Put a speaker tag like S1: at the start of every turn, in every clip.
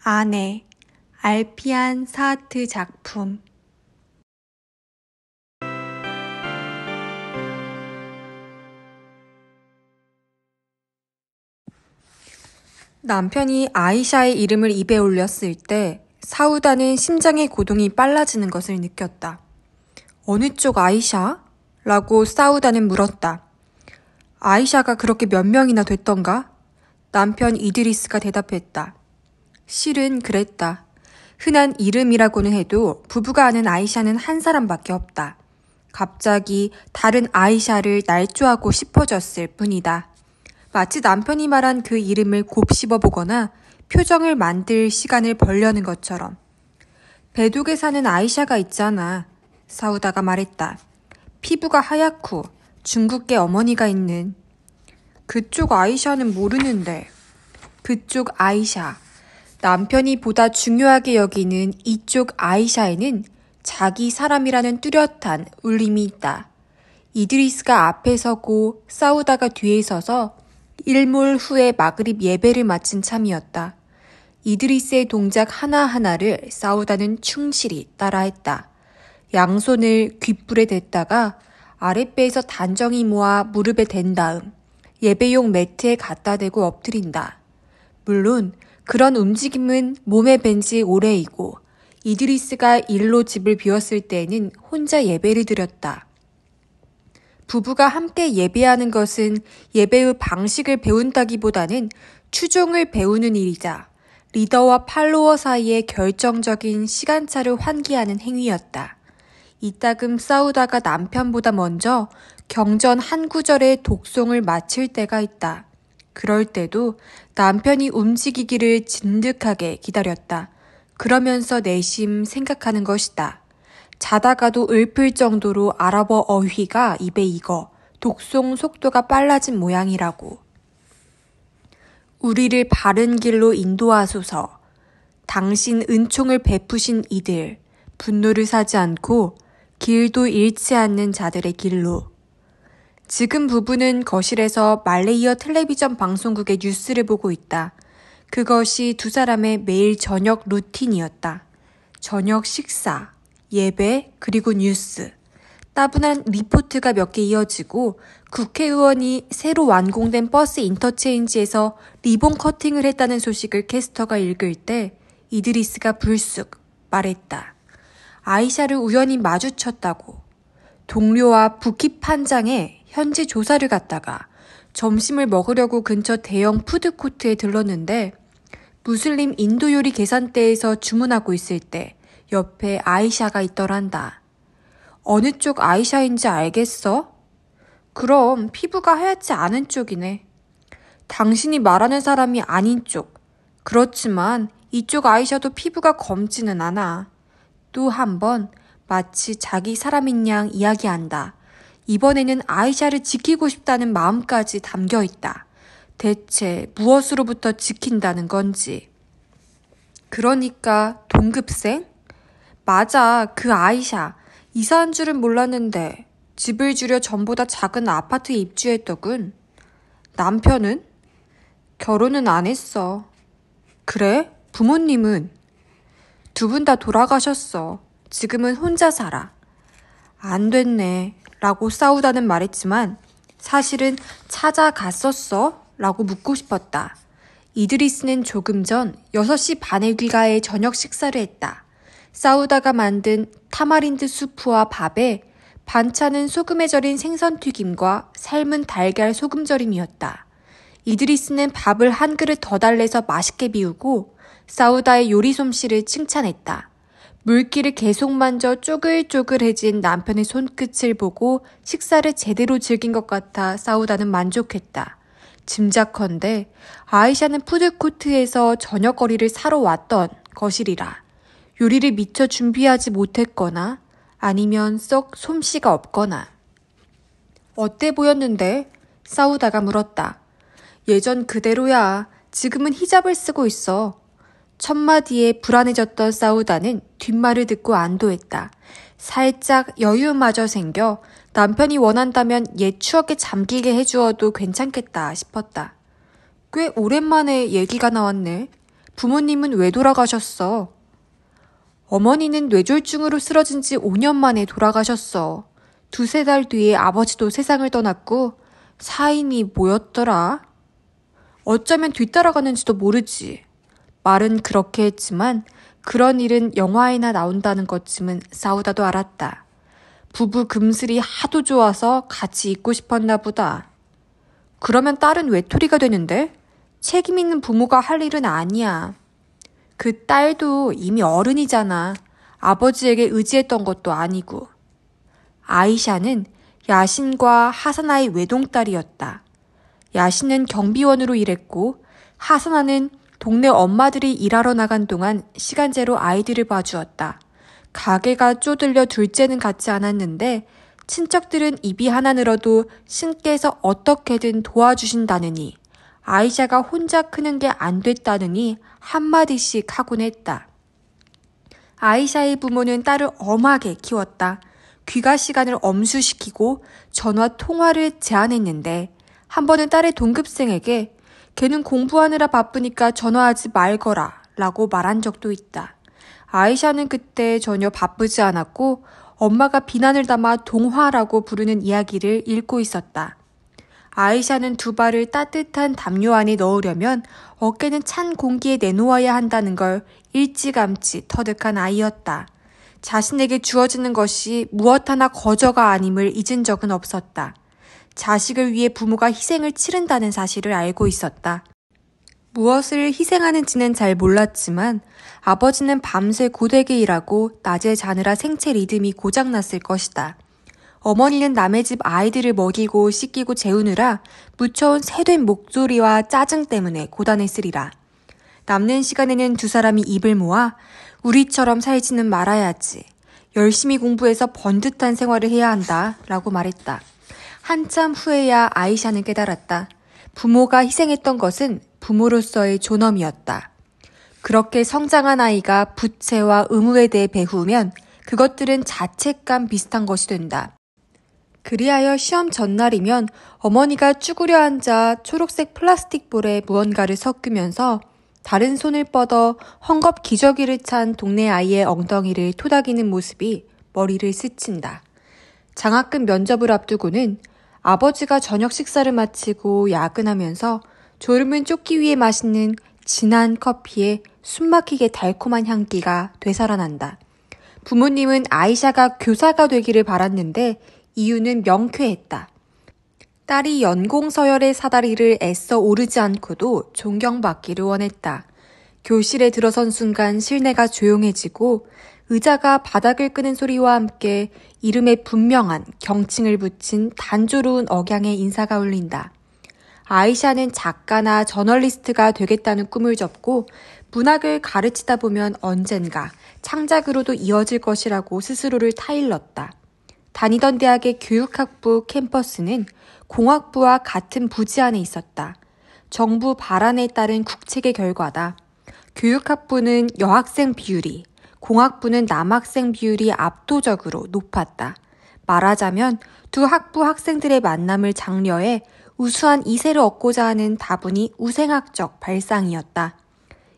S1: 아내, 알피안 사트 작품. 남편이 아이샤의 이름을 입에 올렸을 때 사우다는 심장의 고동이 빨라지는 것을 느꼈다. 어느 쪽 아이샤? 라고 사우다는 물었다. 아이샤가 그렇게 몇 명이나 됐던가? 남편 이드리스가 대답했다. 실은 그랬다. 흔한 이름이라고는 해도 부부가 아는 아이샤는 한 사람밖에 없다. 갑자기 다른 아이샤를 날조하고 싶어졌을 뿐이다. 마치 남편이 말한 그 이름을 곱씹어보거나 표정을 만들 시간을 벌려는 것처럼. 배독에 사는 아이샤가 있잖아. 사우다가 말했다. 피부가 하얗고 중국계 어머니가 있는. 그쪽 아이샤는 모르는데. 그쪽 아이샤. 남편이 보다 중요하게 여기는 이쪽 아이샤에는 자기 사람이라는 뚜렷한 울림이 있다. 이드리스가 앞에 서고 사우다가 뒤에 서서 일몰 후에 마그립 예배를 마친 참이었다. 이드리스의 동작 하나하나를 사우다는 충실히 따라했다. 양손을 귓불에 댔다가 아랫배에서 단정히 모아 무릎에 댄 다음 예배용 매트에 갖다 대고 엎드린다. 물론 그런 움직임은 몸에 밴 지 오래이고 이드리스가 일로 집을 비웠을 때에는 혼자 예배를 드렸다. 부부가 함께 예배하는 것은 예배의 방식을 배운다기보다는 추종을 배우는 일이자 리더와 팔로워 사이의 결정적인 시간차를 환기하는 행위였다. 이따금 싸우다가 남편보다 먼저 경전 한 구절의 독송을 마칠 때가 있다. 그럴 때도 남편이 움직이기를 진득하게 기다렸다. 그러면서 내심 생각하는 것이다. 자다가도 읊을 정도로 아랍어 어휘가 입에 익어 독송 속도가 빨라진 모양이라고. 우리를 바른 길로 인도하소서. 당신 은총을 베푸신 이들, 분노를 사지 않고 길도 잃지 않는 자들의 길로. 지금 부부는 거실에서 말레이어 텔레비전 방송국의 뉴스를 보고 있다. 그것이 두 사람의 매일 저녁 루틴이었다. 저녁 식사, 예배, 그리고 뉴스. 따분한 리포트가 몇 개 이어지고 국회의원이 새로 완공된 버스 인터체인지에서 리본 커팅을 했다는 소식을 캐스터가 읽을 때 이드리스가 불쑥 말했다. 아이샤를 우연히 마주쳤다고. 동료와 부키 판장에 현지 조사를 갔다가 점심을 먹으려고 근처 대형 푸드코트에 들렀는데 무슬림 인도 요리 계산대에서 주문하고 있을 때 옆에 아이샤가 있더란다. 어느 쪽 아이샤인지 알겠어? 그럼 피부가 하얗지 않은 쪽이네. 당신이 말하는 사람이 아닌 쪽. 그렇지만 이쪽 아이샤도 피부가 검지는 않아. 또 한 번 마치 자기 사람인 양 이야기한다. 이번에는 아이샤를 지키고 싶다는 마음까지 담겨 있다. 대체 무엇으로부터 지킨다는 건지. 그러니까 동급생? 맞아, 그 아이샤. 이사한 줄은 몰랐는데 집을 줄여 전보다 작은 아파트에 입주했더군. 남편은? 결혼은 안 했어. 그래? 부모님은? 두 분 다 돌아가셨어. 지금은 혼자 살아. 안 됐네. 라고 싸우다는 말했지만 사실은 찾아갔었어? 라고 묻고 싶었다. 이드리스는 조금 전 6시 반에 귀가해 저녁 식사를 했다. 싸우다가 만든 타마린드 수프와 밥에 반찬은 소금에 절인 생선튀김과 삶은 달걀 소금절임이었다. 이드리스는 밥을 한 그릇 더 달래서 맛있게 비우고 싸우다의 요리 솜씨를 칭찬했다. 물기를 계속 만져 쪼글쪼글해진 남편의 손끝을 보고 식사를 제대로 즐긴 것 같아 싸우다는 만족했다. 짐작컨대 아이샤는 푸드코트에서 저녁거리를 사러 왔던 것이리라. 요리를 미처 준비하지 못했거나 아니면 썩 솜씨가 없거나. 어때 보였는데? 싸우다가 물었다. 예전 그대로야. 지금은 히잡을 쓰고 있어. 첫 마디에 불안해졌던 싸우다는 뒷말을 듣고 안도했다. 살짝 여유마저 생겨 남편이 원한다면 옛 추억에 잠기게 해주어도 괜찮겠다 싶었다. 꽤 오랜만에 얘기가 나왔네. 부모님은 왜 돌아가셨어? 어머니는 뇌졸중으로 쓰러진 지 5년 만에 돌아가셨어. 두세 달 뒤에 아버지도 세상을 떠났고 사인이 뭐였더라? 어쩌면 뒤따라가는지도 모르지. 말은 그렇게 했지만 그런 일은 영화에나 나온다는 것쯤은 싸우다도 알았다. 부부 금슬이 하도 좋아서 같이 있고 싶었나 보다. 그러면 딸은 외톨이가 되는데? 책임 있는 부모가 할 일은 아니야. 그 딸도 이미 어른이잖아. 아버지에게 의지했던 것도 아니고. 아이샤는 야신과 하사나의 외동딸이었다. 야신은 경비원으로 일했고 하사나는 동네 엄마들이 일하러 나간 동안 시간제로 아이들을 봐주었다. 가게가 쪼들려 둘째는 같지 않았는데 친척들은 입이 하나 늘어도 신께서 어떻게든 도와주신다느니 아이샤가 혼자 크는 게 안 됐다느니 한마디씩 하곤 했다. 아이샤의 부모는 딸을 엄하게 키웠다. 귀가 시간을 엄수시키고 전화 통화를 제한했는데 한 번은 딸의 동급생에게 걔는 공부하느라 바쁘니까 전화하지 말거라 라고 말한 적도 있다. 아이샤는 그때 전혀 바쁘지 않았고 엄마가 비난을 담아 동화라고 부르는 이야기를 읽고 있었다. 아이샤는 두 발을 따뜻한 담요 안에 넣으려면 어깨는 찬 공기에 내놓아야 한다는 걸 일찌감치 터득한 아이였다. 자신에게 주어지는 것이 무엇 하나 거저가 아님을 잊은 적은 없었다. 자식을 위해 부모가 희생을 치른다는 사실을 알고 있었다. 무엇을 희생하는지는 잘 몰랐지만 아버지는 밤새 고되게 일하고 낮에 자느라 생체 리듬이 고장났을 것이다. 어머니는 남의 집 아이들을 먹이고 씻기고 재우느라 묻혀온 새된 목소리와 짜증 때문에 고단했으리라. 남는 시간에는 두 사람이 입을 모아 우리처럼 살지는 말아야지. 열심히 공부해서 번듯한 생활을 해야 한다 라고 말했다. 한참 후에야 아이샤는 깨달았다. 부모가 희생했던 것은 부모로서의 존엄이었다. 그렇게 성장한 아이가 부채와 의무에 대해 배우면 그것들은 자책감 비슷한 것이 된다. 그리하여 시험 전날이면 어머니가 쭈그려 앉아 초록색 플라스틱 볼에 무언가를 섞으면서 다른 손을 뻗어 헝겊 기저귀를 찬 동네 아이의 엉덩이를 토닥이는 모습이 머리를 스친다. 장학금 면접을 앞두고는 아버지가 저녁 식사를 마치고 야근하면서 졸음을 쫓기 위해 마시는 진한 커피에 숨막히게 달콤한 향기가 되살아난다. 부모님은 아이샤가 교사가 되기를 바랐는데 이유는 명쾌했다. 딸이 연공서열의 사다리를 애써 오르지 않고도 존경받기를 원했다. 교실에 들어선 순간 실내가 조용해지고 의자가 바닥을 끄는 소리와 함께 이름에 분명한 경칭을 붙인 단조로운 억양의 인사가 울린다. 아이샤는 작가나 저널리스트가 되겠다는 꿈을 접고 문학을 가르치다 보면 언젠가 창작으로도 이어질 것이라고 스스로를 타일렀다. 다니던 대학의 교육학부 캠퍼스는 공학부와 같은 부지 안에 있었다. 정부 발안에 따른 국책의 결과다. 교육학부는 여학생 비율이, 공학부는 남학생 비율이 압도적으로 높았다. 말하자면 두 학부 학생들의 만남을 장려해 우수한 이세를 얻고자 하는 다분히 우생학적 발상이었다.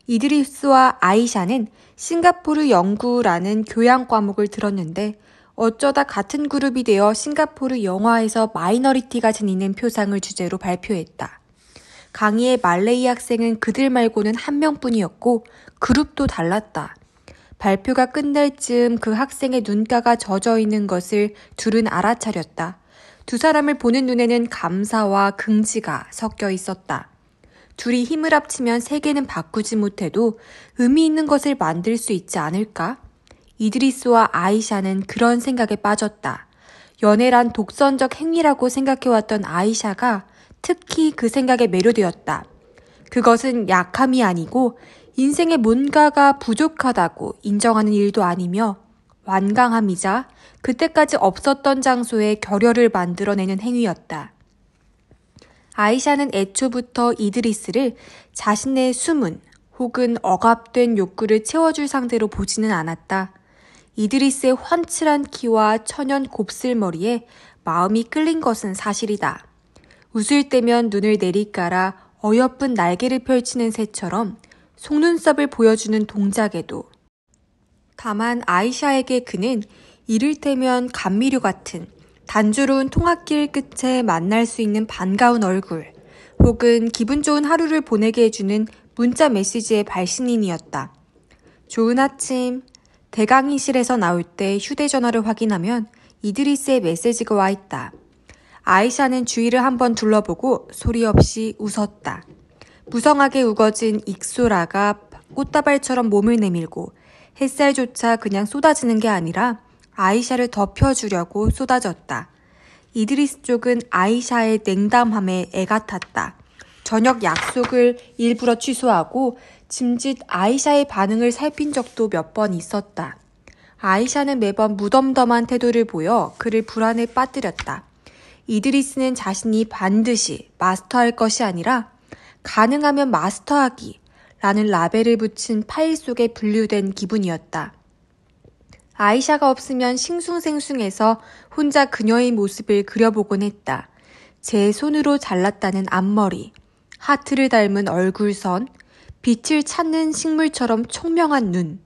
S1: 이드리스와 아이샤는 싱가포르 연구라는 교양 과목을 들었는데 어쩌다 같은 그룹이 되어 싱가포르 영화에서 마이너리티가 지니는 표상을 주제로 발표했다. 강의의 말레이 학생은 그들 말고는 한 명뿐이었고 그룹도 달랐다. 발표가 끝날 즈음 그 학생의 눈가가 젖어 있는 것을 둘은 알아차렸다. 두 사람을 보는 눈에는 감사와 긍지가 섞여 있었다. 둘이 힘을 합치면 세계는 바꾸지 못해도 의미 있는 것을 만들 수 있지 않을까? 이드리스와 아이샤는 그런 생각에 빠졌다. 연애란 독선적 행위라고 생각해왔던 아이샤가 특히 그 생각에 매료되었다. 그것은 약함이 아니고 인생에 뭔가가 부족하다고 인정하는 일도 아니며 완강함이자 그때까지 없었던 장소에 결여를 만들어내는 행위였다. 아이샤는 애초부터 이드리스를 자신의 숨은 혹은 억압된 욕구를 채워줄 상대로 보지는 않았다. 이드리스의 훤칠한 키와 천연 곱슬머리에 마음이 끌린 것은 사실이다. 웃을 때면 눈을 내리깔아 어여쁜 날개를 펼치는 새처럼 속눈썹을 보여주는 동작에도. 다만 아이샤에게 그는 이를테면 감미료 같은 단조로운 통학길 끝에 만날 수 있는 반가운 얼굴, 혹은 기분 좋은 하루를 보내게 해주는 문자 메시지의 발신인이었다. 좋은 아침. 대강의실에서 나올 때 휴대전화를 확인하면 이드리스의 메시지가 와 있다. 아이샤는 주위를 한번 둘러보고 소리 없이 웃었다. 무성하게 우거진 익소라가 꽃다발처럼 몸을 내밀고 햇살조차 그냥 쏟아지는 게 아니라 아이샤를 덮여주려고 쏟아졌다. 이드리스 쪽은 아이샤의 냉담함에 애가 탔다. 저녁 약속을 일부러 취소하고 짐짓 아이샤의 반응을 살핀 적도 몇 번 있었다. 아이샤는 매번 무덤덤한 태도를 보여 그를 불안에 빠뜨렸다. 이드리스는 자신이 반드시 마스터할 것이 아니라 가능하면 마스터하기 라는 라벨을 붙인 파일 속에 분류된 기분이었다. 아이샤가 없으면 싱숭생숭해서 혼자 그녀의 모습을 그려보곤 했다. 제 손으로 잘랐다는 앞머리, 하트를 닮은 얼굴선, 빛을 찾는 식물처럼 총명한 눈,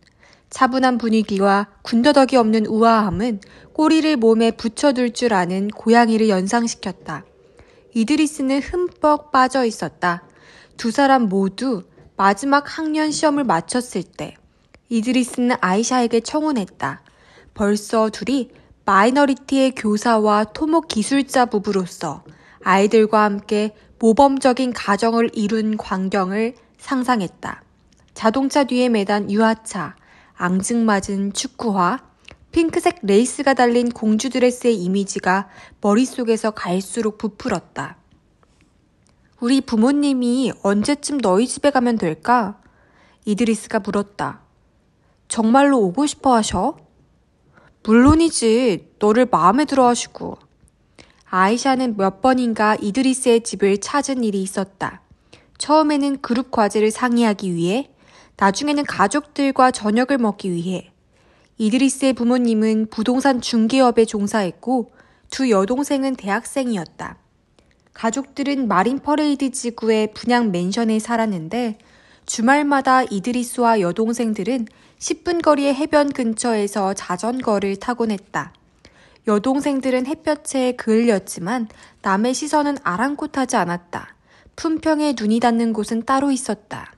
S1: 차분한 분위기와 군더더기 없는 우아함은 꼬리를 몸에 붙여둘 줄 아는 고양이를 연상시켰다. 이드리스는 흠뻑 빠져 있었다. 두 사람 모두 마지막 학년 시험을 마쳤을 때 이드리스는 아이샤에게 청혼했다. 벌써 둘이 마이너리티의 교사와 토목 기술자 부부로서 아이들과 함께 모범적인 가정을 이룬 광경을 상상했다. 자동차 뒤에 매단 유아차, 앙증맞은 축구화, 핑크색 레이스가 달린 공주 드레스의 이미지가 머릿속에서 갈수록 부풀었다. 우리 부모님이 언제쯤 너희 집에 가면 될까? 이드리스가 물었다. 정말로 오고 싶어 하셔? 물론이지. 너를 마음에 들어 하시고. 아이샤는 몇 번인가 이드리스의 집을 찾은 일이 있었다. 처음에는 그룹 과제를 상의하기 위해, 나중에는 가족들과 저녁을 먹기 위해. 이드리스의 부모님은 부동산 중개업에 종사했고 두 여동생은 대학생이었다. 가족들은 마린 퍼레이드 지구의 분양 맨션에 살았는데 주말마다 이드리스와 여동생들은 10분 거리의 해변 근처에서 자전거를 타곤 했다. 여동생들은 햇볕에 그을렸지만 남의 시선은 아랑곳하지 않았다. 품평에 눈이 닿는 곳은 따로 있었다.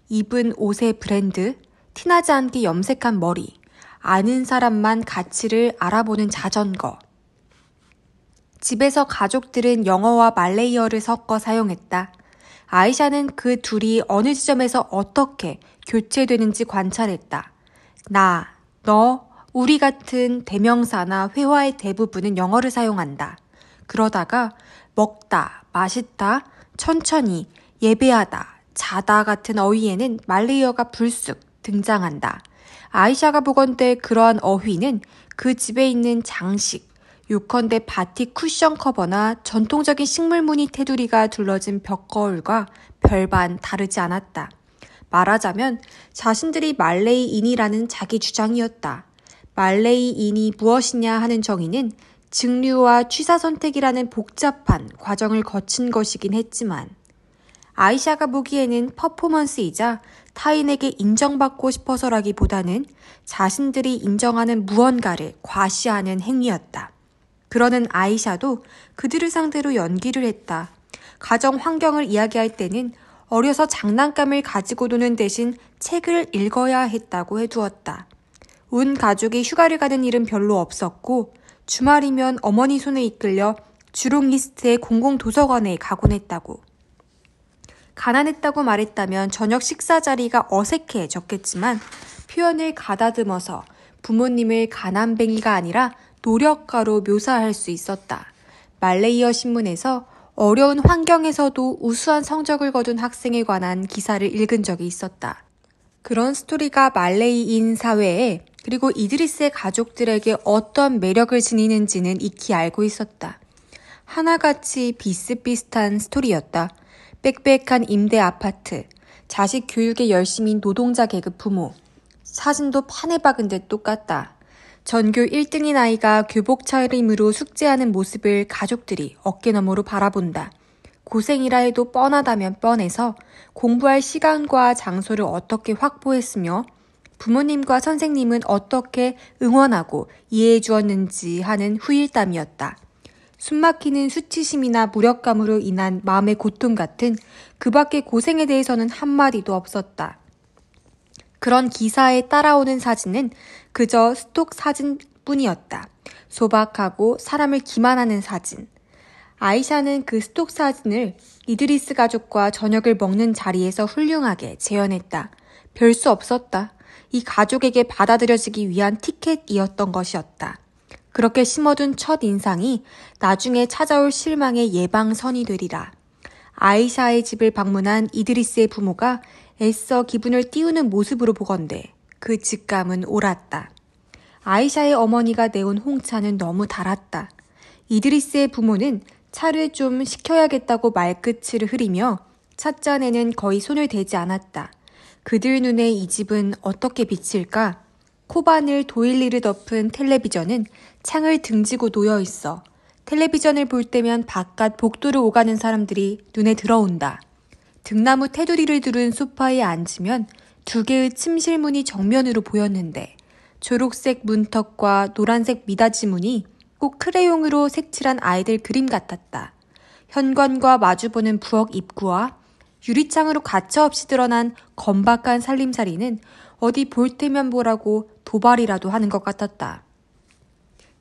S1: 입은 옷의 브랜드, 티나지 않게 염색한 머리, 아는 사람만 가치를 알아보는 자전거. 집에서 가족들은 영어와 말레이어를 섞어 사용했다. 아이샤는 그 둘이 어느 지점에서 어떻게 교체되는지 관찰했다. 나, 너, 우리 같은 대명사나 회화의 대부분은 영어를 사용한다. 그러다가 먹다, 맛있다, 천천히, 예배하다, 자다 같은 어휘에는 말레이어가 불쑥 등장한다. 아이샤가 보건대 그러한 어휘는 그 집에 있는 장식, 요컨대 바틱 쿠션 커버나 전통적인 식물 무늬 테두리가 둘러진 벽거울과 별반 다르지 않았다. 말하자면 자신들이 말레이인이라는 자기 주장이었다. 말레이인이 무엇이냐 하는 정의는 증류와 취사 선택이라는 복잡한 과정을 거친 것이긴 했지만 아이샤가 보기에는 퍼포먼스이자 타인에게 인정받고 싶어서라기보다는 자신들이 인정하는 무언가를 과시하는 행위였다. 그러는 아이샤도 그들을 상대로 연기를 했다. 가정 환경을 이야기할 때는 어려서 장난감을 가지고 노는 대신 책을 읽어야 했다고 해두었다. 온 가족이 휴가를 가는 일은 별로 없었고 주말이면 어머니 손에 이끌려 주롱이스트의 공공도서관에 가곤 했다고. 가난했다고 말했다면 저녁 식사 자리가 어색해졌겠지만 표현을 가다듬어서 부모님을 가난뱅이가 아니라 노력가로 묘사할 수 있었다. 말레이어 신문에서 어려운 환경에서도 우수한 성적을 거둔 학생에 관한 기사를 읽은 적이 있었다. 그런 스토리가 말레이인 사회에 그리고 이드리스의 가족들에게 어떤 매력을 지니는지는 익히 알고 있었다. 하나같이 비슷비슷한 스토리였다. 빽빽한 임대 아파트, 자식 교육에 열심인 노동자 계급 부모, 사진도 판에 박은 듯 똑같다. 전교 1등인 아이가 교복 차림으로 숙제하는 모습을 가족들이 어깨너머로 바라본다. 고생이라 해도 뻔하다면 뻔해서 공부할 시간과 장소를 어떻게 확보했으며 부모님과 선생님은 어떻게 응원하고 이해해 주었는지 하는 후일담이었다. 숨막히는 수치심이나 무력감으로 인한 마음의 고통 같은 그 밖의 고생에 대해서는 한마디도 없었다. 그런 기사에 따라오는 사진은 그저 스톡 사진뿐이었다. 소박하고 사람을 기만하는 사진. 아이샤는 그 스톡 사진을 이드리스 가족과 저녁을 먹는 자리에서 훌륭하게 재현했다. 별 수 없었다. 이 가족에게 받아들여지기 위한 티켓이었던 것이었다. 그렇게 심어둔 첫 인상이 나중에 찾아올 실망의 예방선이 되리라. 아이샤의 집을 방문한 이드리스의 부모가 애써 기분을 띄우는 모습으로 보건대 그 직감은 옳았다. 아이샤의 어머니가 내온 홍차는 너무 달았다. 이드리스의 부모는 차를 좀 식혀야겠다고 말끝을 흐리며 찻잔에는 거의 손을 대지 않았다. 그들 눈에 이 집은 어떻게 비칠까? 코바늘 도일리를 덮은 텔레비전은 창을 등지고 놓여 있어. 텔레비전을 볼 때면 바깥 복도를 오가는 사람들이 눈에 들어온다. 등나무 테두리를 두른 소파에 앉으면 두 개의 침실문이 정면으로 보였는데 초록색 문턱과 노란색 미닫이 문이 꼭 크레용으로 색칠한 아이들 그림 같았다. 현관과 마주보는 부엌 입구와 유리창으로 가차없이 드러난 건박한 살림살이는 어디 볼 테면 보라고 도발이라도 하는 것 같았다.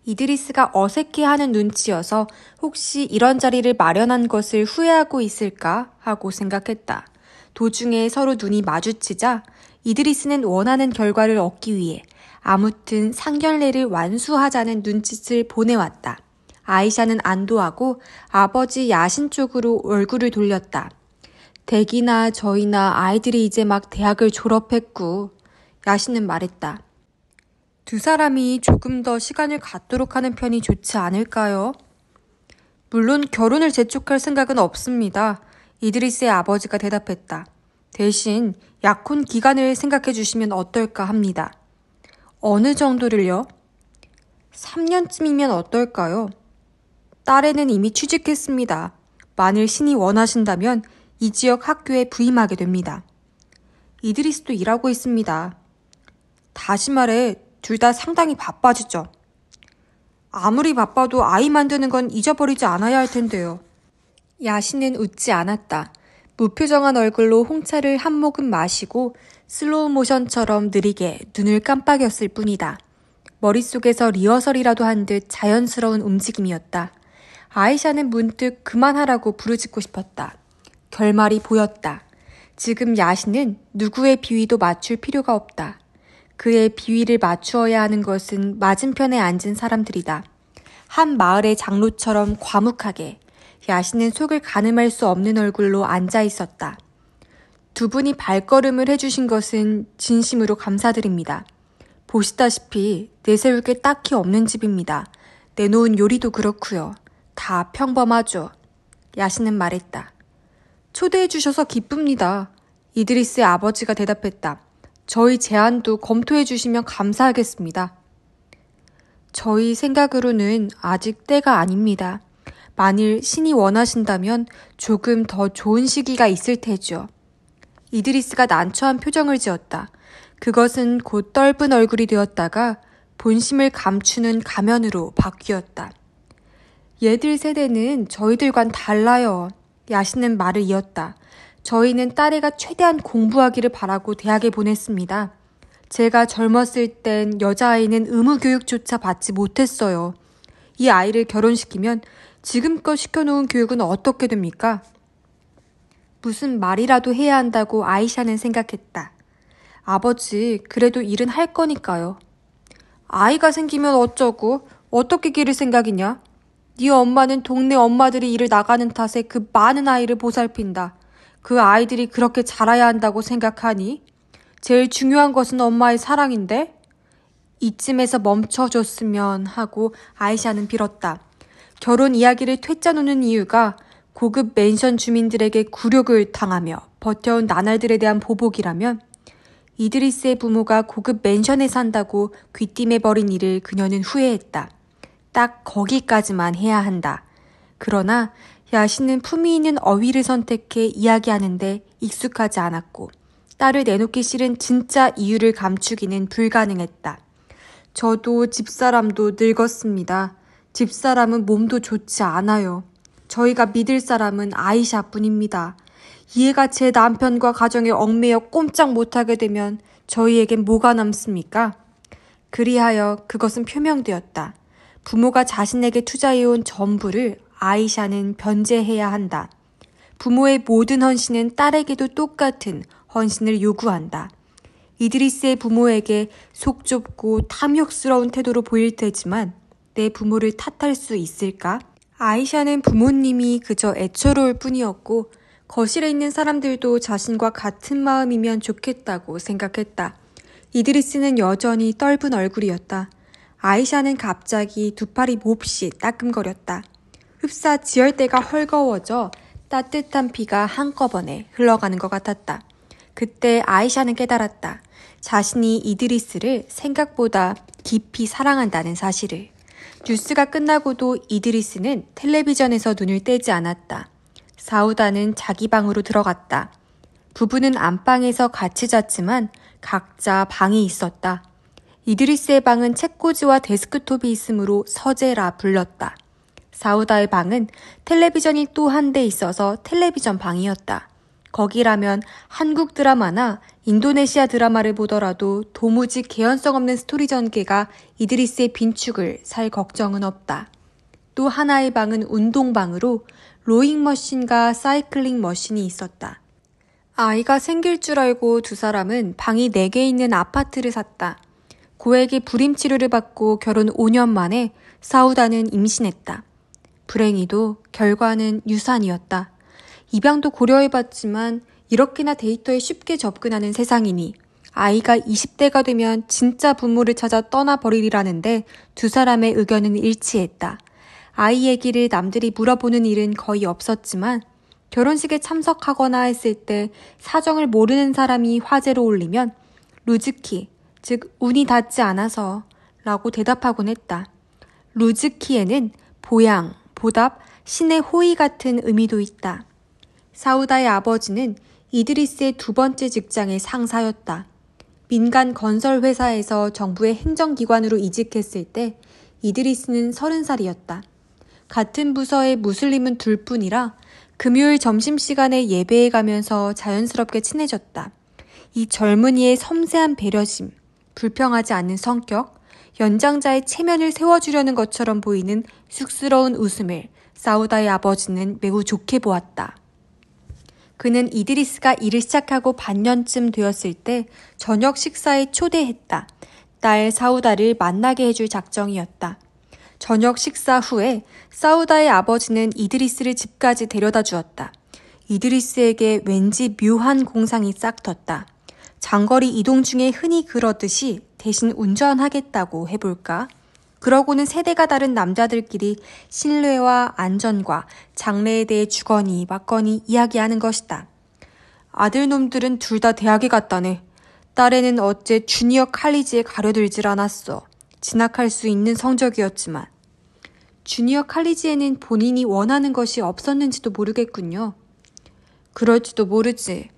S1: 이드리스가 어색해하는 눈치여서 혹시 이런 자리를 마련한 것을 후회하고 있을까 하고 생각했다. 도중에 서로 눈이 마주치자 이드리스는 원하는 결과를 얻기 위해 아무튼 상견례를 완수하자는 눈짓을 보내왔다. 아이샤는 안도하고 아버지 야신 쪽으로 얼굴을 돌렸다. 댁이나 저희나 아이들이 이제 막 대학을 졸업했고, 야신은 말했다. 두 사람이 조금 더 시간을 갖도록 하는 편이 좋지 않을까요? 물론 결혼을 재촉할 생각은 없습니다. 이드리스의 아버지가 대답했다. 대신 약혼 기간을 생각해 주시면 어떨까 합니다. 어느 정도를요? 3년쯤이면 어떨까요? 딸애는 이미 취직했습니다. 만일 신이 원하신다면 이 지역 학교에 부임하게 됩니다. 이드리스도 일하고 있습니다. 다시 말해 둘 다 상당히 바빠지죠. 아무리 바빠도 아이 만드는 건 잊어버리지 않아야 할 텐데요. 야신은 웃지 않았다. 무표정한 얼굴로 홍차를 한 모금 마시고 슬로우 모션처럼 느리게 눈을 깜빡였을 뿐이다. 머릿속에서 리허설이라도 한 듯 자연스러운 움직임이었다. 아이샤는 문득 그만하라고 부르짖고 싶었다. 결말이 보였다. 지금 야신은 누구의 비위도 맞출 필요가 없다. 그의 비위를 맞추어야 하는 것은 맞은편에 앉은 사람들이다. 한 마을의 장로처럼 과묵하게 야신은 속을 가늠할 수 없는 얼굴로 앉아 있었다. 두 분이 발걸음을 해주신 것은 진심으로 감사드립니다. 보시다시피 내세울 게 딱히 없는 집입니다. 내놓은 요리도 그렇고요. 다 평범하죠. 야신은 말했다. 초대해 주셔서 기쁩니다. 이드리스의 아버지가 대답했다. 저희 제안도 검토해 주시면 감사하겠습니다. 저희 생각으로는 아직 때가 아닙니다. 만일 신이 원하신다면 조금 더 좋은 시기가 있을 테죠. 이드리스가 난처한 표정을 지었다. 그것은 곧 떫은 얼굴이 되었다가 본심을 감추는 가면으로 바뀌었다. 얘들 세대는 저희들과는 달라요. 야신은 말을 이었다. 저희는 딸애가 최대한 공부하기를 바라고 대학에 보냈습니다. 제가 젊었을 땐 여자아이는 의무교육조차 받지 못했어요. 이 아이를 결혼시키면 지금껏 시켜놓은 교육은 어떻게 됩니까? 무슨 말이라도 해야 한다고 아이샤는 생각했다. 아버지, 그래도 일은 할 거니까요. 아이가 생기면 어쩌고? 어떻게 기를 생각이냐? 네 엄마는 동네 엄마들이 일을 나가는 탓에 그 많은 아이를 보살핀다. 그 아이들이 그렇게 자라야 한다고 생각하니? 제일 중요한 것은 엄마의 사랑인데? 이쯤에서 멈춰줬으면 하고 아이샤는 빌었다. 결혼 이야기를 퇴짜 놓는 이유가 고급 맨션 주민들에게 굴욕을 당하며 버텨온 나날들에 대한 보복이라면 이드리스의 부모가 고급 맨션에 산다고 귀띔해버린 일을 그녀는 후회했다. 딱 거기까지만 해야 한다. 그러나 야신은 품위 있는 어휘를 선택해 이야기하는데 익숙하지 않았고 딸을 내놓기 싫은 진짜 이유를 감추기는 불가능했다. 저도 집사람도 늙었습니다. 집사람은 몸도 좋지 않아요. 저희가 믿을 사람은 아이샤뿐입니다. 얘가 제 남편과 가정에 얽매여 꼼짝 못하게 되면 저희에겐 뭐가 남습니까? 그리하여 그것은 표명되었다. 부모가 자신에게 투자해온 전부를 아이샤는 변제해야 한다. 부모의 모든 헌신은 딸에게도 똑같은 헌신을 요구한다. 이드리스의 부모에게 속 좁고 탐욕스러운 태도로 보일 테지만 내 부모를 탓할 수 있을까? 아이샤는 부모님이 그저 애처로울 뿐이었고 거실에 있는 사람들도 자신과 같은 마음이면 좋겠다고 생각했다. 이드리스는 여전히 떫은 얼굴이었다. 아이샤는 갑자기 두 팔이 몹시 따끔거렸다. 흡사 지혈대가 헐거워져 따뜻한 피가 한꺼번에 흘러가는 것 같았다. 그때 아이샤는 깨달았다. 자신이 이드리스를 생각보다 깊이 사랑한다는 사실을. 뉴스가 끝나고도 이드리스는 텔레비전에서 눈을 떼지 않았다. 사우다는 자기 방으로 들어갔다. 부부는 안방에서 같이 잤지만 각자 방이 있었다. 이드리스의 방은 책꽂이와 데스크톱이 있으므로 서재라 불렀다. 사우다의 방은 텔레비전이 또 한 대 있어서 텔레비전 방이었다. 거기라면 한국 드라마나 인도네시아 드라마를 보더라도 도무지 개연성 없는 스토리 전개가 이드리스의 빈축을 살 걱정은 없다. 또 하나의 방은 운동방으로 로잉머신과 사이클링 머신이 있었다. 아이가 생길 줄 알고 두 사람은 방이 4개 있는 아파트를 샀다. 고에게 불임치료를 받고 결혼 5년 만에 사우다는 임신했다. 불행히도 결과는 유산이었다. 입양도 고려해봤지만 이렇게나 데이터에 쉽게 접근하는 세상이니 아이가 20대가 되면 진짜 부모를 찾아 떠나버리리라는데 두 사람의 의견은 일치했다. 아이 얘기를 남들이 물어보는 일은 거의 없었지만 결혼식에 참석하거나 했을 때 사정을 모르는 사람이 화제로 올리면 루즈키, 즉 운이 닿지 않아서 라고 대답하곤 했다. 루즈키에는 보양, 보답, 신의 호의 같은 의미도 있다. 사우다의 아버지는 이드리스의 두 번째 직장의 상사였다. 민간 건설 회사에서 정부의 행정기관으로 이직했을 때 이드리스는 30살이었다. 같은 부서의 무슬림은 둘뿐이라 금요일 점심시간에 예배에 가면서 자연스럽게 친해졌다. 이 젊은이의 섬세한 배려심, 불평하지 않는 성격, 연장자의 체면을 세워주려는 것처럼 보이는 쑥스러운 웃음을 사우다의 아버지는 매우 좋게 보았다. 그는 이드리스가 일을 시작하고 반년쯤 되었을 때 저녁 식사에 초대했다. 딸 사우다를 만나게 해줄 작정이었다. 저녁 식사 후에 사우다의 아버지는 이드리스를 집까지 데려다 주었다. 이드리스에게 왠지 묘한 공상이 싹 텄다. 장거리 이동 중에 흔히 그러듯이 대신 운전하겠다고 해볼까? 그러고는 세대가 다른 남자들끼리 신뢰와 안전과 장래에 대해 주거니 받거니 이야기하는 것이다. 아들놈들은 둘 다 대학에 갔다네. 딸애는 어째 주니어 칼리지에 가려들질 않았어. 진학할 수 있는 성적이었지만. 주니어 칼리지에는 본인이 원하는 것이 없었는지도 모르겠군요. 그럴지도 모르지.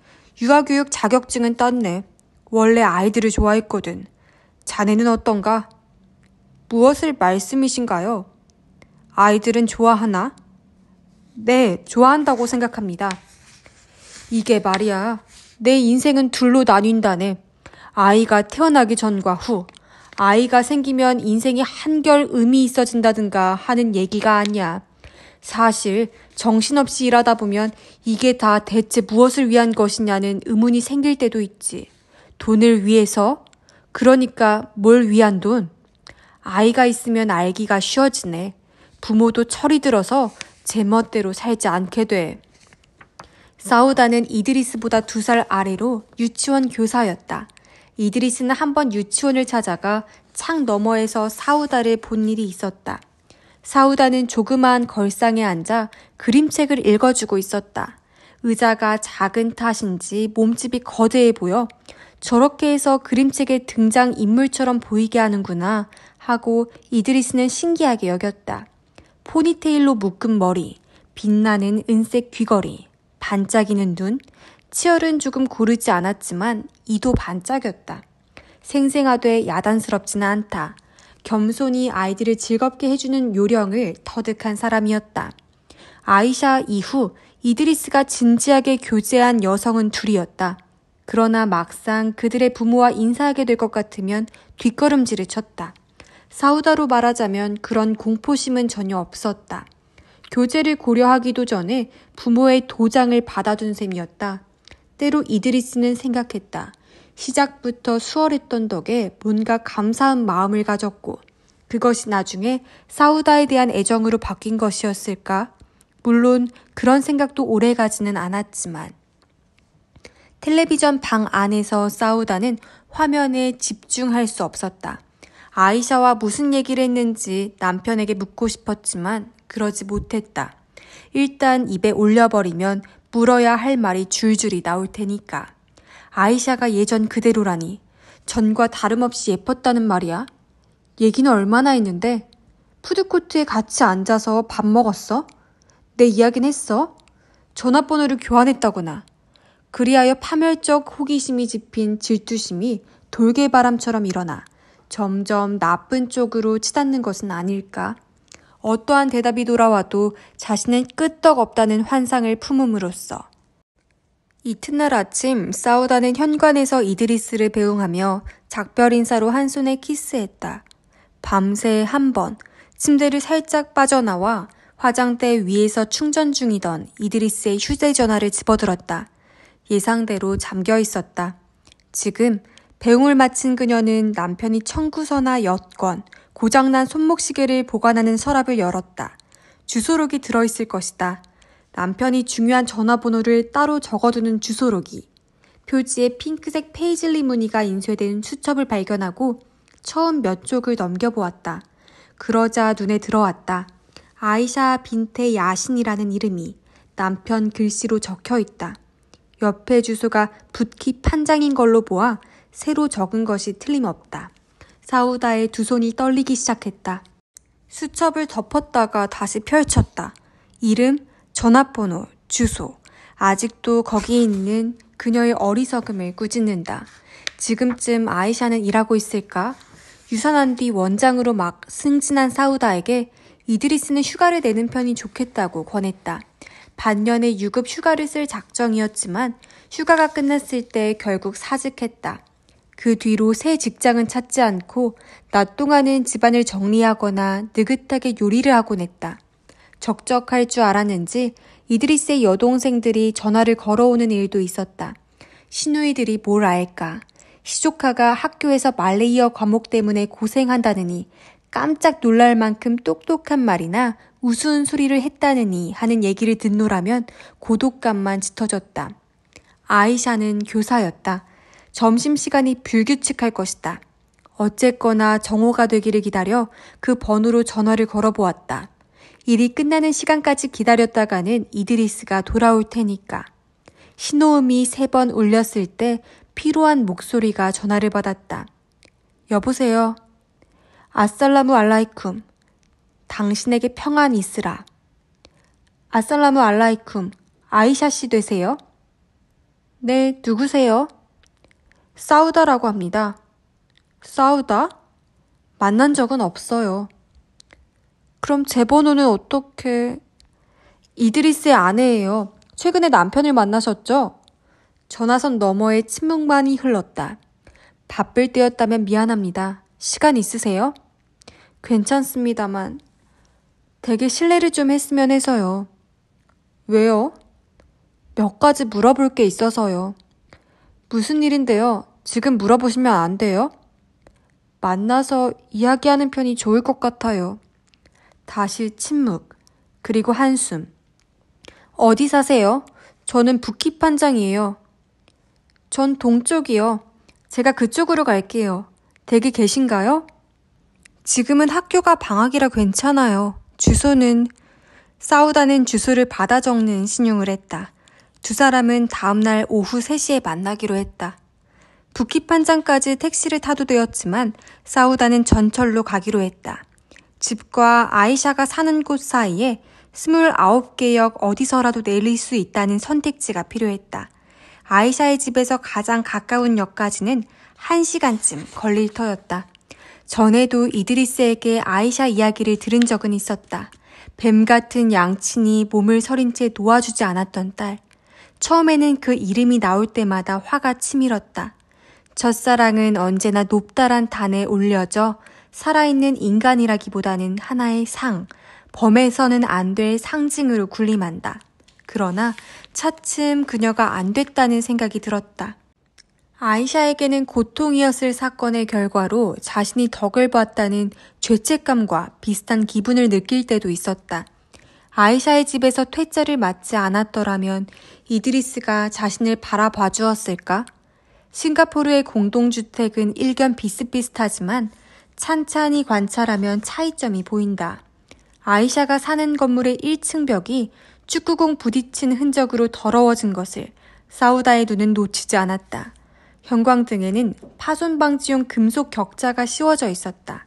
S1: 유아교육 자격증은 땄네. 원래 아이들을 좋아했거든. 자네는 어떤가? 무엇을 말씀이신가요? 아이들은 좋아하나? 네, 좋아한다고 생각합니다. 이게 말이야. 내 인생은 둘로 나뉜다네. 아이가 태어나기 전과 후. 아이가 생기면 인생이 한결 의미 있어진다든가 하는 얘기가 아니야. 사실 정신없이 일하다 보면 이게 다 대체 무엇을 위한 것이냐는 의문이 생길 때도 있지. 돈을 위해서? 그러니까 뭘 위한 돈? 아이가 있으면 알기가 쉬워지네. 부모도 철이 들어서 제멋대로 살지 않게 돼. 사우다는 이드리스보다 2살 아래로 유치원 교사였다. 이드리스는 한번 유치원을 찾아가 창 너머에서 사우다를 본 일이 있었다. 사우다는 조그마한 걸상에 앉아 그림책을 읽어주고 있었다. 의자가 작은 탓인지 몸집이 거대해 보여 저렇게 해서 그림책의 등장인물처럼 보이게 하는구나 하고 이드리스는 신기하게 여겼다. 포니테일로 묶은 머리, 빛나는 은색 귀걸이, 반짝이는 눈, 치열은 조금 고르지 않았지만 이도 반짝였다. 생생하되 야단스럽지는 않다. 겸손히 아이들을 즐겁게 해주는 요령을 터득한 사람이었다. 아이샤 이후 이드리스가 진지하게 교제한 여성은 둘이었다. 그러나 막상 그들의 부모와 인사하게 될 것 같으면 뒷걸음질을 쳤다. 사우다로 말하자면 그런 공포심은 전혀 없었다. 교제를 고려하기도 전에 부모의 도장을 받아둔 셈이었다. 때로 이드리스는 생각했다. 시작부터 수월했던 덕에 뭔가 감사한 마음을 가졌고 그것이 나중에 사우다에 대한 애정으로 바뀐 것이었을까? 물론 그런 생각도 오래가지는 않았지만 텔레비전 방 안에서 사우다는 화면에 집중할 수 없었다. 아이샤와 무슨 얘기를 했는지 남편에게 묻고 싶었지만 그러지 못했다. 일단 입에 올려버리면 물어야 할 말이 줄줄이 나올 테니까. 아이샤가 예전 그대로라니. 전과 다름없이 예뻤다는 말이야. 얘기는 얼마나 했는데? 푸드코트에 같이 앉아서 밥 먹었어? 내 이야기는 했어? 전화번호를 교환했다거나. 그리하여 파멸적 호기심이 짚인 질투심이 돌개바람처럼 일어나 점점 나쁜 쪽으로 치닫는 것은 아닐까? 어떠한 대답이 돌아와도 자신은 끄떡없다는 환상을 품음으로써. 이튿날 아침 사우다는 현관에서 이드리스를 배웅하며 작별 인사로 한 손에 키스했다. 밤새 한 번 침대를 살짝 빠져나와 화장대 위에서 충전 중이던 이드리스의 휴대전화를 집어들었다. 예상대로 잠겨 있었다. 지금 배웅을 마친 그녀는 남편이 청구서나 여권, 고장난 손목시계를 보관하는 서랍을 열었다. 주소록이 들어있을 것이다. 남편이 중요한 전화번호를 따로 적어두는 주소록이. 표지에 핑크색 페이즐리 무늬가 인쇄된 수첩을 발견하고 처음 몇 쪽을 넘겨보았다. 그러자 눈에 들어왔다. 아이샤 빈테 야신이라는 이름이 남편 글씨로 적혀있다. 옆에 주소가 붓기 판장인 걸로 보아 새로 적은 것이 틀림없다. 사우다의 두 손이 떨리기 시작했다. 수첩을 덮었다가 다시 펼쳤다. 이름, 전화번호, 주소. 아직도 거기에 있는 그녀의 어리석음을 꾸짖는다. 지금쯤 아이샤는 일하고 있을까? 유산한 뒤 원장으로 막 승진한 사우다에게 이드리스는 휴가를 내는 편이 좋겠다고 권했다. 반년의 유급 휴가를 쓸 작정이었지만 휴가가 끝났을 때 결국 사직했다. 그 뒤로 새 직장은 찾지 않고 낮 동안은 집안을 정리하거나 느긋하게 요리를 하곤 했다. 적적할 줄 알았는지 이드리스의 여동생들이 전화를 걸어오는 일도 있었다. 시누이들이 뭘 알까? 시조카가 학교에서 말레이어 과목 때문에 고생한다느니 깜짝 놀랄 만큼 똑똑한 말이나 우스운 소리를 했다느니 하는 얘기를 듣노라면 고독감만 짙어졌다. 아이샤는 교사였다. 점심시간이 불규칙할 것이다. 어쨌거나 정오가 되기를 기다려 그 번호로 전화를 걸어보았다. 일이 끝나는 시간까지 기다렸다가는 이드리스가 돌아올 테니까. 신호음이 3번 울렸을 때 피로한 목소리가 전화를 받았다. 여보세요. 아살라무 알라이쿰. 당신에게 평안 있으라. 아살라무 알라이쿰. 아이샤 씨 되세요? 네, 누구세요? 사우다라고 합니다. 사우다? 만난 적은 없어요. 그럼 제 번호는 어떻게... 이드리스의 아내예요. 최근에 남편을 만나셨죠? 전화선 너머에 침묵만이 흘렀다. 바쁠 때였다면 미안합니다. 시간 있으세요? 괜찮습니다만 되게 실례를 좀 했으면 해서요. 왜요? 몇 가지 물어볼 게 있어서요. 무슨 일인데요? 지금 물어보시면 안 돼요? 만나서 이야기하는 편이 좋을 것 같아요. 다시 침묵, 그리고 한숨. 어디 사세요? 저는 붓기 판장이에요. 전 동쪽이요. 제가 그쪽으로 갈게요. 댁에 계신가요? 지금은 학교가 방학이라 괜찮아요. 주소는... 사우다는 주소를 받아 적는 신용을 했다. 두 사람은 다음날 오후 3시에 만나기로 했다. 붓기판장까지 택시를 타도 되었지만 사우다는 전철로 가기로 했다. 집과 아이샤가 사는 곳 사이에 29개역 어디서라도 내릴 수 있다는 선택지가 필요했다. 아이샤의 집에서 가장 가까운 역까지는 1시간쯤 걸릴 터였다. 전에도 이드리스에게 아이샤 이야기를 들은 적은 있었다. 뱀 같은 양친이 몸을 서린 채 놓아주지 않았던 딸. 처음에는 그 이름이 나올 때마다 화가 치밀었다. 첫사랑은 언제나 높다란 단에 올려져 살아있는 인간이라기보다는 하나의 상, 범해서는 안 될 상징으로 군림한다. 그러나 차츰 그녀가 안 됐다는 생각이 들었다. 아이샤에게는 고통이었을 사건의 결과로 자신이 덕을 봤다는 죄책감과 비슷한 기분을 느낄 때도 있었다. 아이샤의 집에서 퇴짜를 맞지 않았더라면 이드리스가 자신을 바라봐 주었을까? 싱가포르의 공동주택은 일견 비슷비슷하지만 찬찬히 관찰하면 차이점이 보인다. 아이샤가 사는 건물의 1층 벽이 축구공 부딪힌 흔적으로 더러워진 것을 사우다의 눈은 놓치지 않았다. 형광등에는 파손 방지용 금속 격자가 씌워져 있었다.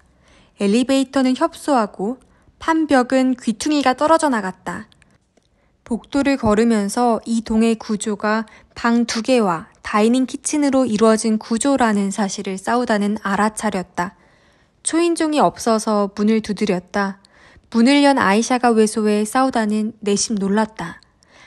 S1: 엘리베이터는 협소하고 판벽은 귀퉁이가 떨어져 나갔다. 복도를 걸으면서 이 동의 구조가 방 2개와 다이닝 키친으로 이루어진 구조라는 사실을 사우다는 알아차렸다. 초인종이 없어서 문을 두드렸다. 문을 연 아이샤가 외소해 사우다는 내심 놀랐다.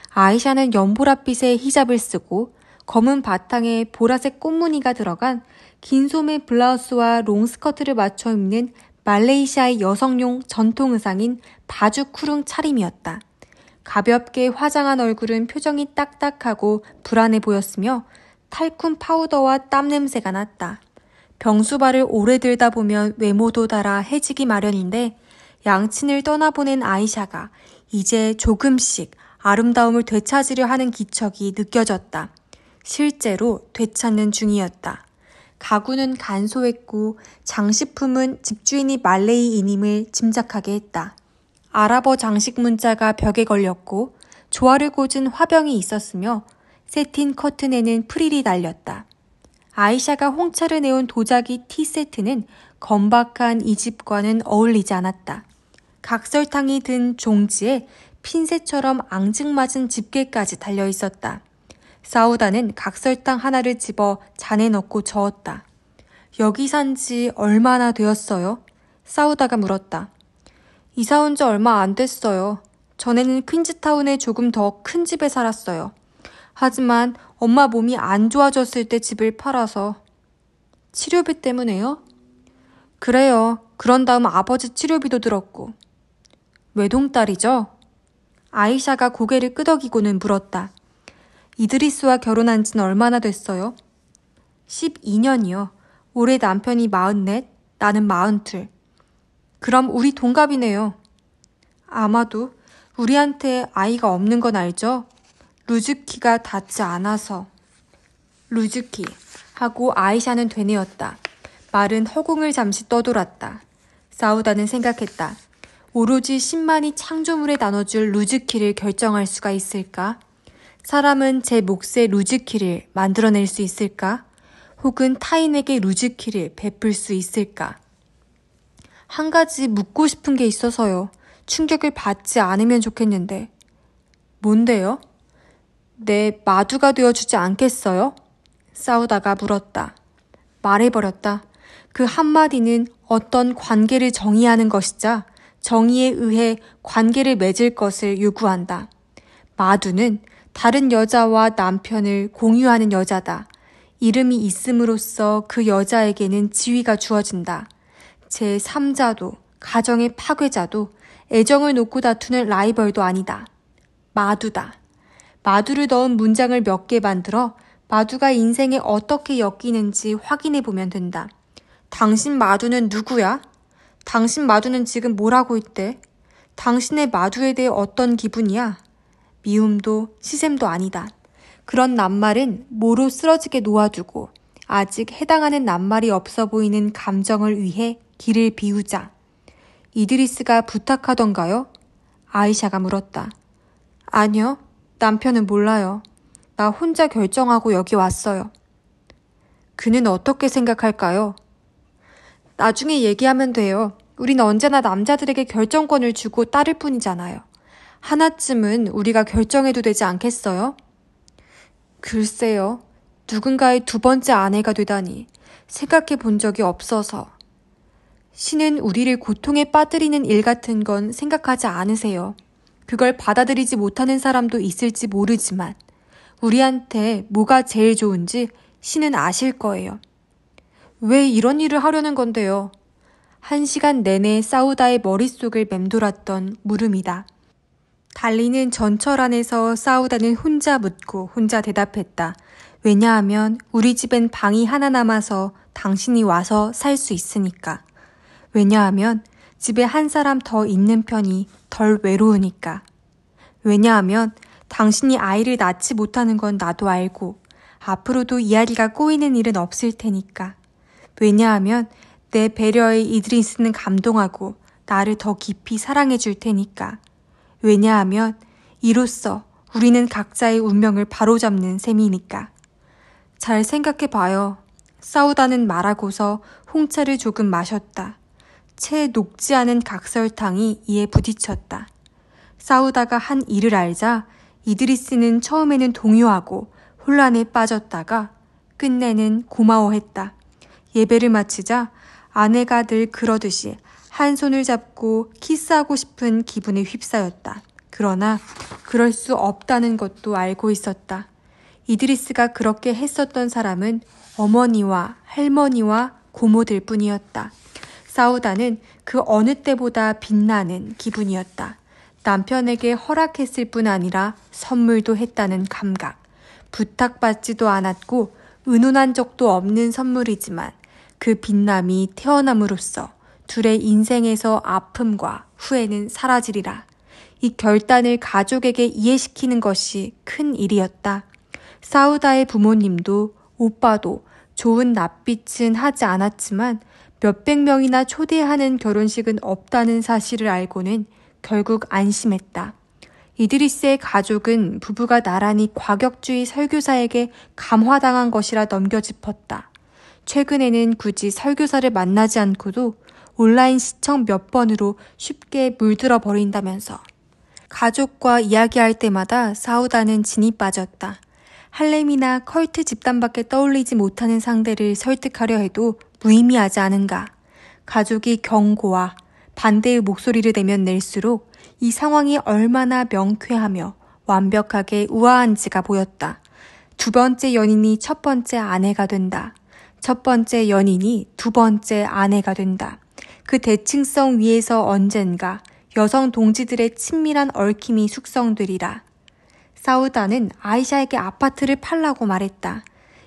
S1: 아이샤는 연보랏빛의 히잡을 쓰고 검은 바탕에 보라색 꽃무늬가 들어간 긴 소매 블라우스와 롱스커트를 맞춰 입는 말레이시아의 여성용 전통 의상인 바주 쿠룽 차림이었다. 가볍게 화장한 얼굴은 표정이 딱딱하고 불안해 보였으며 탈쿰 파우더와 땀 냄새가 났다. 병수발을 오래 들다 보면 외모도 달아 해지기 마련인데 양친을 떠나보낸 아이샤가 이제 조금씩 아름다움을 되찾으려 하는 기척이 느껴졌다. 실제로 되찾는 중이었다. 가구는 간소했고 장식품은 집주인이 말레이인임을 짐작하게 했다. 아랍어 장식 문자가 벽에 걸렸고 조화를 꽂은 화병이 있었으며 세틴 커튼에는 프릴이 달렸다. 아이샤가 홍차를 내온 도자기 티세트는 건박한 이 집과는 어울리지 않았다. 각설탕이 든 종지에 핀셋처럼 앙증맞은 집게까지 달려 있었다. 사우다는 각설탕 하나를 집어 잔에 넣고 저었다. 여기 산 지 얼마나 되었어요? 사우다가 물었다. 이사 온 지 얼마 안 됐어요. 전에는 퀸즈타운에 조금 더 큰 집에 살았어요. 하지만 엄마 몸이 안 좋아졌을 때 집을 팔아서. 치료비 때문에요? 그래요. 그런 다음 아버지 치료비도 들었고. 외동딸이죠? 아이샤가 고개를 끄덕이고는 물었다. 이드리스와 결혼한 지는 얼마나 됐어요? 12년이요. 올해 남편이 44, 나는 42. 그럼 우리 동갑이네요. 아마도 우리한테 아이가 없는 건 알죠? 루즈키가 닿지 않아서. 루즈키 하고 아이샤는 되뇌었다. 말은 허공을 잠시 떠돌았다. 사우다는 생각했다. 오로지 신만이 창조물에 나눠줄 루즈키를 결정할 수가 있을까? 사람은 제 몫의 루즈키를 만들어낼 수 있을까? 혹은 타인에게 루즈키를 베풀 수 있을까? 한 가지 묻고 싶은 게 있어서요. 충격을 받지 않으면 좋겠는데. 뭔데요? 내 마두가 되어주지 않겠어요? 싸우다가 물었다. 말해버렸다. 그 한마디는 어떤 관계를 정의하는 것이자 정의에 의해 관계를 맺을 것을 요구한다. 마두는 다른 여자와 남편을 공유하는 여자다. 이름이 있음으로써 그 여자에게는 지위가 주어진다. 제3자도 가정의 파괴자도 애정을 놓고 다투는 라이벌도 아니다. 마두다. 마두를 넣은 문장을 몇 개 만들어 마두가 인생에 어떻게 엮이는지 확인해 보면 된다. 당신 마두는 누구야? 당신 마두는 지금 뭘 하고 있대? 당신의 마두에 대해 어떤 기분이야? 미움도 시샘도 아니다. 그런 낱말은 모로 쓰러지게 놓아두고 아직 해당하는 낱말이 없어 보이는 감정을 위해 길을 비우자. 이드리스가 부탁하던가요? 아이샤가 물었다. 아니요. 남편은 몰라요. 나 혼자 결정하고 여기 왔어요. 그는 어떻게 생각할까요? 나중에 얘기하면 돼요. 우린 언제나 남자들에게 결정권을 주고 따를 뿐이잖아요. 하나쯤은 우리가 결정해도 되지 않겠어요? 글쎄요. 누군가의 두 번째 아내가 되다니 생각해 본 적이 없어서. 신은 우리를 고통에 빠뜨리는 일 같은 건 생각하지 않으세요. 그걸 받아들이지 못하는 사람도 있을지 모르지만 우리한테 뭐가 제일 좋은지 신은 아실 거예요. 왜 이런 일을 하려는 건데요? 1시간 내내 사우다의 머릿속을 맴돌았던 물음이다. 달리는 전철 안에서 사우다는 혼자 묻고 혼자 대답했다. 왜냐하면 우리 집엔 방이 하나 남아서 당신이 와서 살 수 있으니까. 왜냐하면 집에 한 사람 더 있는 편이 덜 외로우니까. 왜냐하면 당신이 아이를 낳지 못하는 건 나도 알고 앞으로도 이야기가 꼬이는 일은 없을 테니까. 왜냐하면 내 배려에 이드리스는 감동하고 나를 더 깊이 사랑해 줄 테니까. 왜냐하면 이로써 우리는 각자의 운명을 바로잡는 셈이니까. 잘 생각해 봐요. 사우다는 말하고서 홍차를 조금 마셨다. 채 녹지 않은 각설탕이 이에 부딪혔다. 사우다가 한 일을 알자 이드리스는 처음에는 동요하고 혼란에 빠졌다가 끝내는 고마워했다. 예배를 마치자 아내가 늘 그러듯이 한 손을 잡고 키스하고 싶은 기분에 휩싸였다. 그러나 그럴 수 없다는 것도 알고 있었다. 이드리스가 그렇게 했었던 사람은 어머니와 할머니와 고모들 뿐이었다. 사우다는 그 어느 때보다 빛나는 기분이었다. 남편에게 허락했을 뿐 아니라 선물도 했다는 감각. 부탁받지도 않았고 의논한 적도 없는 선물이지만 그 빛남이 태어남으로써 둘의 인생에서 아픔과 후회는 사라지리라. 이 결단을 가족에게 이해시키는 것이 큰 일이었다. 사우다의 부모님도 오빠도 좋은 낯빛은 하지 않았지만 몇백 명이나 초대하는 결혼식은 없다는 사실을 알고는 결국 안심했다. 이드리스의 가족은 부부가 나란히 과격주의 설교사에게 감화당한 것이라 넘겨짚었다. 최근에는 굳이 설교사를 만나지 않고도 온라인 시청 몇 번으로 쉽게 물들어 버린다면서. 가족과 이야기할 때마다 사우다는 진이 빠졌다. 할렘이나 컬트 집단밖에 떠올리지 못하는 상대를 설득하려 해도 무의미하지 않은가. 가족이 경고와 반대의 목소리를 내면 낼수록 이 상황이 얼마나 명쾌하며 완벽하게 우아한지가 보였다. 두 번째 연인이 첫 번째 아내가 된다. 첫 번째 연인이 두 번째 아내가 된다. 그 대칭성 위에서 언젠가 여성 동지들의 친밀한 얽힘이 숙성되리라. 사우다는 아이샤에게 아파트를 팔라고 말했다.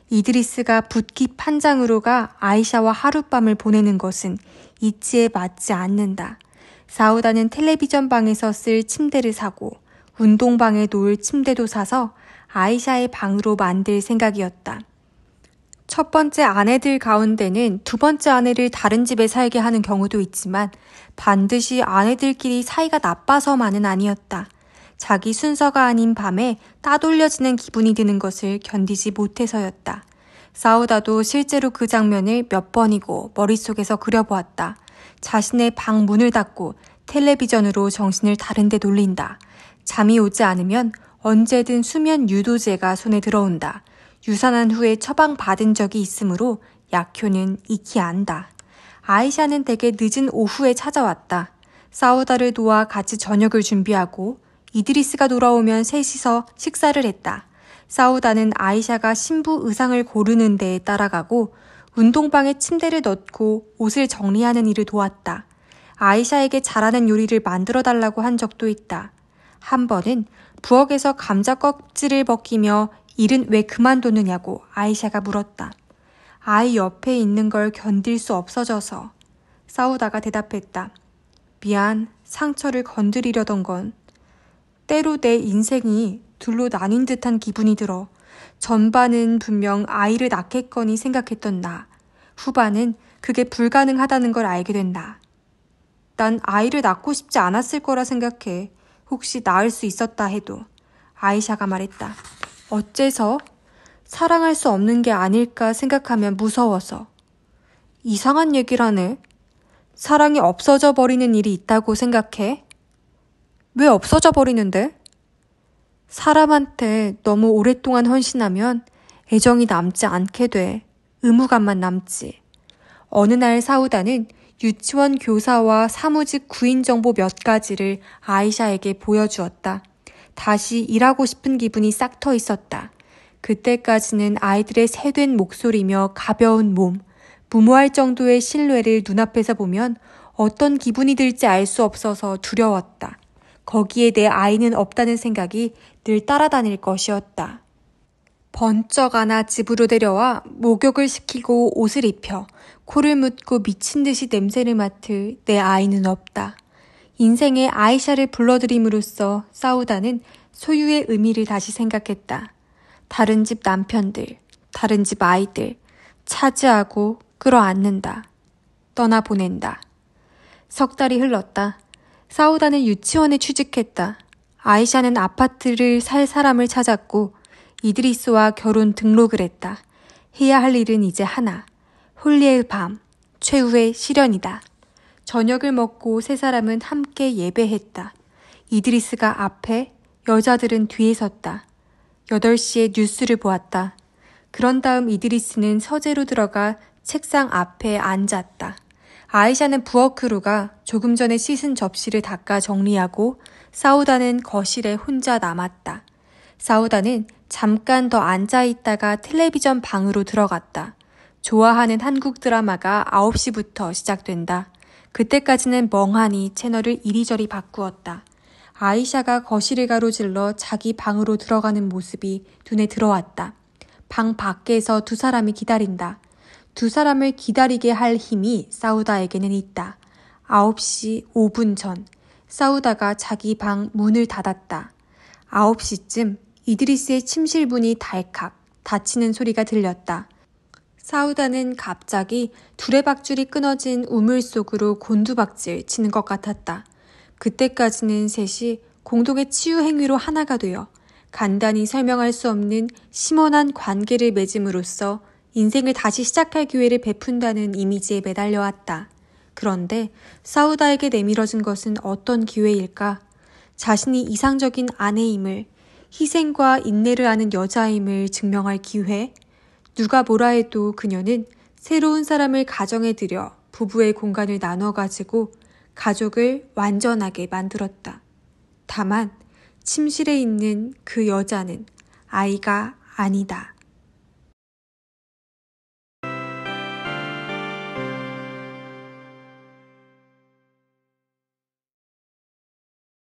S1: 이드리스가 붓기 판장으로 가 아이샤와 하룻밤을 보내는 것은 이치에 맞지 않는다. 사우다는 텔레비전 방에서 쓸 침대를 사고 운동방에 놓을 침대도 사서 아이샤의 방으로 만들 생각이었다. 첫 번째 아내들 가운데는 두 번째 아내를 다른 집에 살게 하는 경우도 있지만 반드시 아내들끼리 사이가 나빠서만은 아니었다. 자기 순서가 아닌 밤에 따돌려지는 기분이 드는 것을 견디지 못해서였다. 사우다도 실제로 그 장면을 몇 번이고 머릿속에서 그려보았다. 자신의 방 문을 닫고 텔레비전으로 정신을 다른 데 돌린다. 잠이 오지 않으면 언제든 수면 유도제가 손에 들어온다. 유산한 후에 처방받은 적이 있으므로 약효는 익히 안다. 아이샤는 대개 늦은 오후에 찾아왔다. 사우다를 도와 같이 저녁을 준비하고 이드리스가 돌아오면 셋이서 식사를 했다. 사우다는 아이샤가 신부 의상을 고르는 데에 따라가고 운동방에 침대를 넣고 옷을 정리하는 일을 도왔다. 아이샤에게 잘하는 요리를 만들어 달라고 한 적도 있다. 한 번은 부엌에서 감자 껍질을 벗기며 일은 왜 그만두느냐고 아이샤가 물었다. 아이 옆에 있는 걸 견딜 수 없어져서. 사우다가 대답했다. 미안, 상처를 건드리려던 건. 때로 내 인생이 둘로 나뉜 듯한 기분이 들어. 전반은 분명 아이를 낳겠거니 생각했던 나. 후반은 그게 불가능하다는 걸 알게 된 나. 난 아이를 낳고 싶지 않았을 거라 생각해. 혹시 낳을 수 있었다 해도. 아이샤가 말했다. 어째서? 사랑할 수 없는 게 아닐까 생각하면 무서워서. 이상한 얘기라네. 사랑이 없어져 버리는 일이 있다고 생각해? 왜 없어져 버리는데? 사람한테 너무 오랫동안 헌신하면 애정이 남지 않게 돼. 의무감만 남지. 어느 날 사우다는 유치원 교사와 사무직 구인 정보 몇 가지를 아이샤에게 보여주었다. 다시 일하고 싶은 기분이 싹 터 있었다. 그때까지는 아이들의 새된 목소리며 가벼운 몸, 무모할 정도의 실내를 눈앞에서 보면 어떤 기분이 들지 알 수 없어서 두려웠다. 거기에 내 아이는 없다는 생각이 늘 따라다닐 것이었다. 번쩍 안아 집으로 데려와 목욕을 시키고 옷을 입혀 코를 묶고 미친 듯이 냄새를 맡을 내 아이는 없다. 인생의 아이샤를 불러들임으로써 사우다는 소유의 의미를 다시 생각했다. 다른 집 남편들, 다른 집 아이들, 차지하고 끌어안는다. 떠나보낸다. 석 달이 흘렀다. 사우다는 유치원에 취직했다. 아이샤는 아파트를 살 사람을 찾았고 이드리스와 결혼 등록을 했다. 해야 할 일은 이제 하나. 홀리의 밤, 최후의 시련이다. 저녁을 먹고 세 사람은 함께 예배했다. 이드리스가 앞에, 여자들은 뒤에 섰다. 8시에 뉴스를 보았다. 그런 다음 이드리스는 서재로 들어가 책상 앞에 앉았다. 아이샤는 부엌으로 가 조금 전에 씻은 접시를 닦아 정리하고 사우다는 거실에 혼자 남았다. 사우다는 잠깐 더 앉아있다가 텔레비전 방으로 들어갔다. 좋아하는 한국 드라마가 9시부터 시작된다. 그때까지는 멍하니 채널을 이리저리 바꾸었다. 아이샤가 거실을 가로질러 자기 방으로 들어가는 모습이 눈에 들어왔다. 방 밖에서 두 사람이 기다린다. 두 사람을 기다리게 할 힘이 사우다에게는 있다. 9시 5분 전, 사우다가 자기 방 문을 닫았다. 9시쯤 이드리스의 침실문이 달칵 닫히는 소리가 들렸다. 사우다는 갑자기 두레박줄이 끊어진 우물 속으로 곤두박질 치는 것 같았다. 그때까지는 셋이 공동의 치유 행위로 하나가 되어 간단히 설명할 수 없는 심원한 관계를 맺음으로써 인생을 다시 시작할 기회를 베푼다는 이미지에 매달려왔다. 그런데 사우다에게 내밀어진 것은 어떤 기회일까? 자신이 이상적인 아내임을, 희생과 인내를 아는 여자임을 증명할 기회? 누가 뭐라 해도 그녀는 새로운 사람을 가정에 들여 부부의 공간을 나눠 가지고 가족을 완전하게 만들었다. 다만 침실에 있는 그 여자는 아이가 아니다.